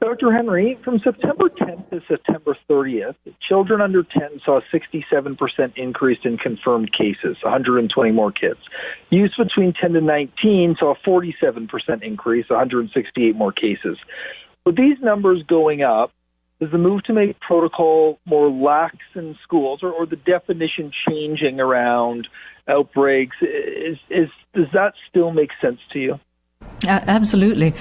Dr. Henry, from September 10th to September 30th, children under 10 saw a 67% increase in confirmed cases, 120 more kids. Youth between 10 to 19 saw a 47% increase, 168 more cases. With these numbers going up, is the move to make protocol more lax in schools or the definition changing around outbreaks, does that still make sense to you? Absolutely.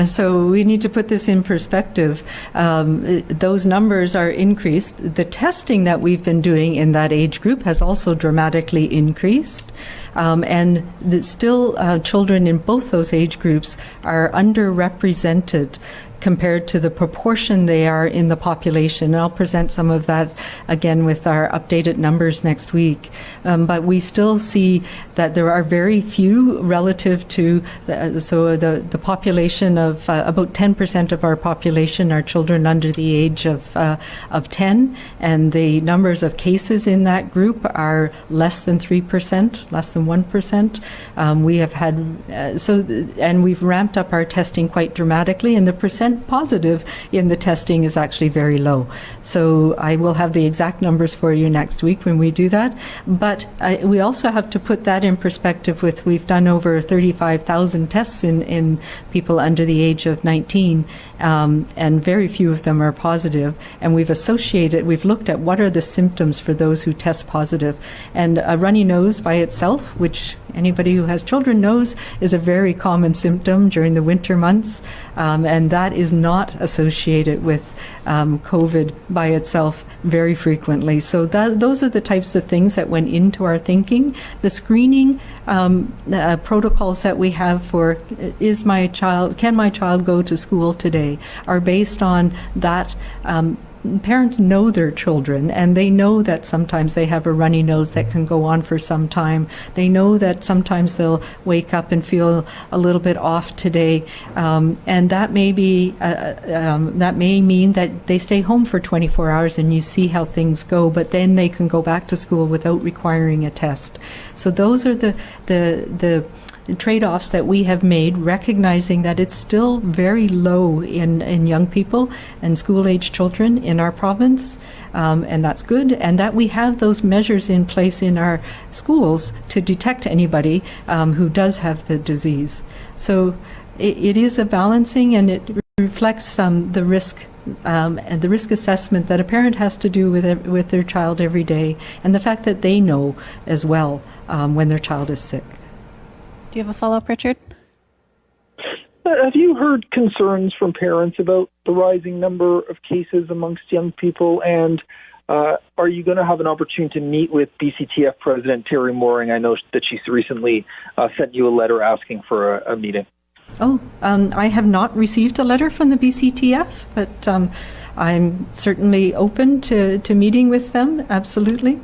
So we need to put this in perspective. Those numbers are increased. The testing that we've been doing in that age group has also dramatically increased. And still children in both those age groups are underrepresented compared to the proportion they are in the population. And I'll present some of that again with our updated numbers next week. But we still see that there are very few relative to, the population of about 10% of our population are children under the age of 10, and the numbers of cases in that group are less than 3%, less than 1%. We have had, and we've ramped up our testing quite dramatically, and the percent positive in the testing is actually very low. So I will have the exact numbers for you next week when we do that. But we also have to put that in perspective with, we've done over 35,000 tests in people under the age of 19, and very few of them are positive. And we've looked at what are the symptoms for those who test positive. And a runny nose by itself, which anybody who has children knows is a very common symptom during the winter months, and that is not associated with COVID by itself very frequently. So those are the types of things that went into our thinking. The screening protocols that we have for can my child go to school today are based on that. Parents know their children, and they know that sometimes they have a runny nose that can go on for some time. They know that sometimes they'll wake up and feel a little bit off today, and that may mean that they stay home for 24 hours and you see how things go, but then they can go back to school without requiring a test. So those are the trade-offs that we have made, recognizing that it's still very low in young people and school-age children in our province, and that's good, and that we have those measures in place in our schools to detect anybody who does have the disease. So it is a balancing, and it reflects the risk and the risk assessment that a parent has to do with their child every day, and the fact that they know as well when their child is sick. Do you have a follow-up, Richard? Have you heard concerns from parents about the rising number of cases amongst young people? And are you going to have an opportunity to meet with BCTF President Terry Mooring? I know that she's recently sent you a letter asking for a meeting. I have not received a letter from the BCTF, but I'm certainly open to meeting with them, absolutely.